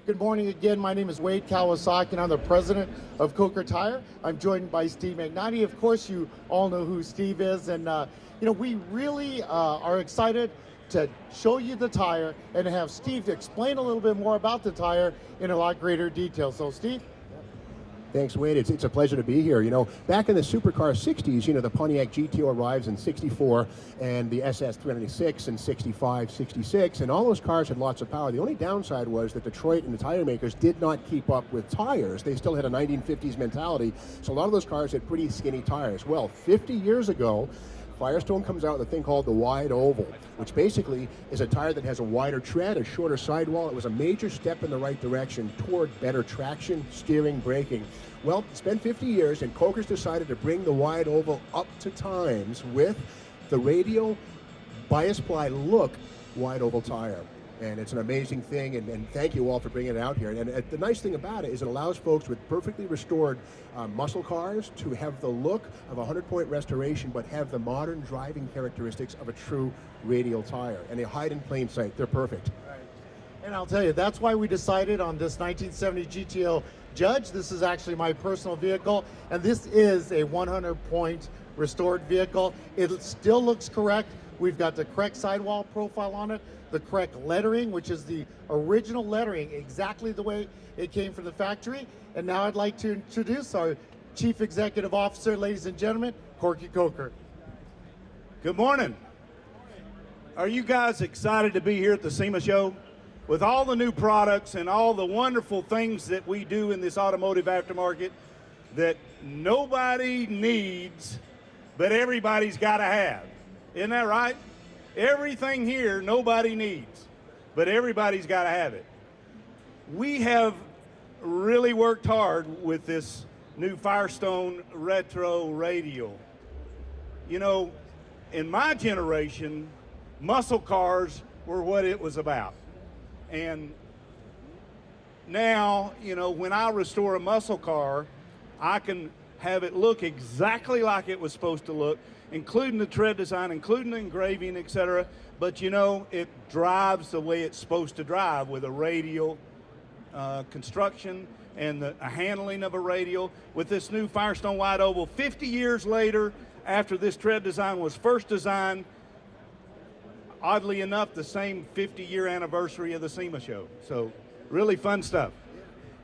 Good morning again. My name is Wade Kawasaki, and I'm the president of Coker Tire. I'm joined by Steve Magnati. Of course, you all know who Steve is, and we really are excited to show you the tire and have Steve to explain a little bit more about the tire in a lot greater detail. So, Steve? Thanks, Wade. It's a pleasure to be here. Back in the supercar 60s, the Pontiac GTO arrives in 64 and the SS 306 in 65, 66, and all those cars had lots of power. The only downside was that Detroit and the tire makers did not keep up with tires. They still had a 1950s mentality, so a lot of those cars had pretty skinny tires. Well, 50 years ago, Firestone comes out with a thing called the wide oval, which basically is a tire that has a wider tread, a shorter sidewall. It was a major step in the right direction toward better traction, steering, braking. Well, it's been 50 years, and Coker's decided to bring the wide oval up to times with the Radial bias ply look wide oval tire. And it's an amazing thing, and thank you all for bringing it out here. And the nice thing about it is it allows folks with perfectly restored muscle cars to have the look of a 100-point restoration, but have the modern driving characteristics of a true Radial tire. And they hide in plain sight. They're perfect. Right. And I'll tell you, that's why we decided on this 1970 GTO Judge. This is actually my personal vehicle, and this is a 100-point restored vehicle. It still looks correct. We've got the correct sidewall profile on it, the correct lettering, which is the original lettering, exactly the way it came from the factory. And now I'd like to introduce our Chief Executive Officer, ladies and gentlemen, Corky Coker. Good morning. Are you guys excited to be here at the SEMA Show? With all the new products and all the wonderful things that we do in this automotive aftermarket that nobody needs, but everybody's got to have. Isn't that right? Everything here nobody needs, but everybody's got to have it. We have really worked hard with this new Firestone Retro Radial. In my generation, muscle cars were what it was about. And now, when I restore a muscle car, I can have it look exactly like it was supposed to look, including the tread design, including the engraving, etc. But it drives the way it's supposed to drive with a radial construction and the handling of a radial. With this new Firestone wide oval, 50 years later, after this tread design was first designed, oddly enough, the same 50-year anniversary of the SEMA Show. So really fun stuff.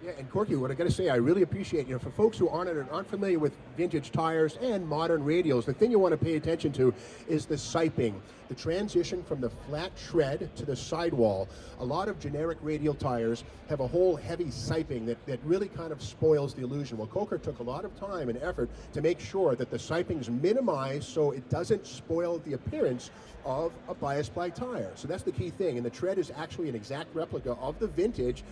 Yeah, and Corky, what I got to say, I really appreciate, for folks who aren't familiar with vintage tires and modern radials, the thing you want to pay attention to is the siping, the transition from the flat tread to the sidewall. A lot of generic radial tires have a whole heavy siping that really kind of spoils the illusion. Well, Coker took a lot of time and effort to make sure that the siping's minimized so it doesn't spoil the appearance of a bias ply tire. So that's the key thing, and the tread is actually an exact replica of the vintage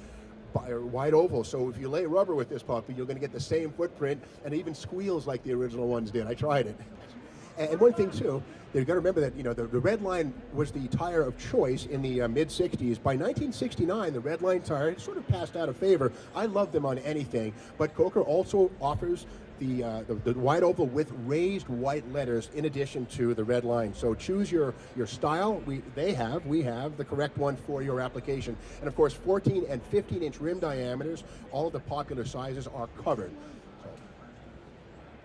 wide oval. So if you lay rubber with this puppy, you're going to get the same footprint, and it even squeals like the original ones did. I tried it. And one thing too, you've got to remember that the red line was the tire of choice in the mid-60s. By 1969, the red line tire sort of passed out of favor. I love them on anything, but Coker also offers the wide oval with raised white letters in addition to the red line. So choose your style. We have the correct one for your application. And of course, 14 and 15-inch rim diameters, all of the popular sizes are covered.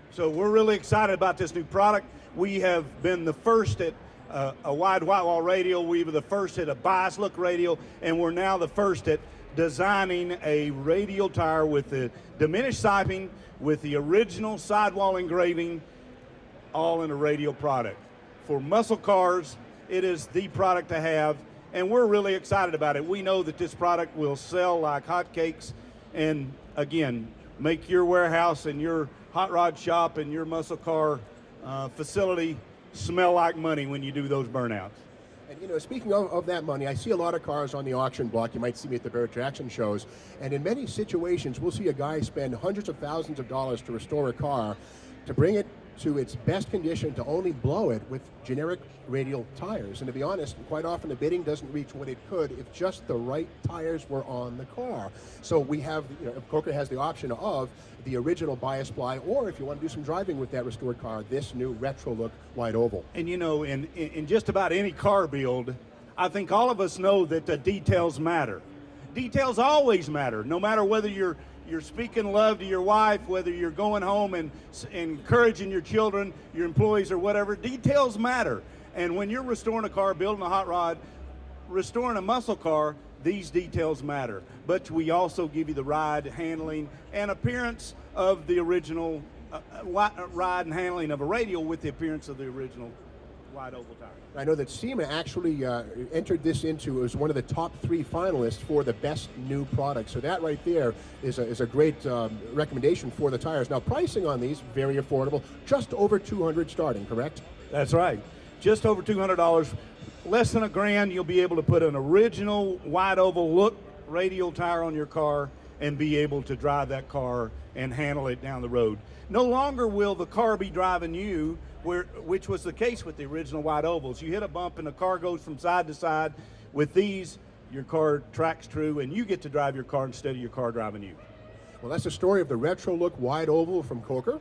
So we're really excited about this new product. We have been the first at a wide white wall radial. We were the first at a bias look radial, and we're now the first at designing a radial tire with the diminished siping, with the original sidewall engraving, all in a radial product. For muscle cars, it is the product to have, and we're really excited about it. We know that this product will sell like hotcakes, and again, make your warehouse and your hot rod shop and your muscle car facility smell like money when you do those burnouts. And speaking of that money, I see a lot of cars on the auction block. You might see me at the Barrett Jackson shows, and in many situations, we'll see a guy spend hundreds of thousands of dollars to restore a car, to bring it to its best condition, to only blow it with generic radial tires. And to be honest, quite often the bidding doesn't reach what it could if just the right tires were on the car. So we have, Coker has the option of the original bias ply, or if you want to do some driving with that restored car, this new retro look wide oval. And in just about any car build, I think all of us know that the details matter. details always matter, no matter whether you're speaking love to your wife, whether you're going home and encouraging your children, your employees, or whatever. Details matter. And when you're restoring a car, building a hot rod, restoring a muscle car, these details matter. But we also give you the ride, handling, and appearance of the original ride and handling of a Radial with the appearance of the original wide oval tire. I know that SEMA actually entered this into as one of the top 3 finalists for the best new product. So that right there is a great recommendation for the tires. Now, pricing on these, very affordable, just over $200 starting, correct? That's right. Just over $200. Less than $1,000, you'll be able to put an original wide oval look Radial tire on your car and be able to drive that car and handle it down the road. No longer will the car be driving you, which was the case with the original wide ovals. You hit a bump and the car goes from side to side. With these, your car tracks true and you get to drive your car instead of your car driving you. Well, that's the story of the retro look wide oval from Coker.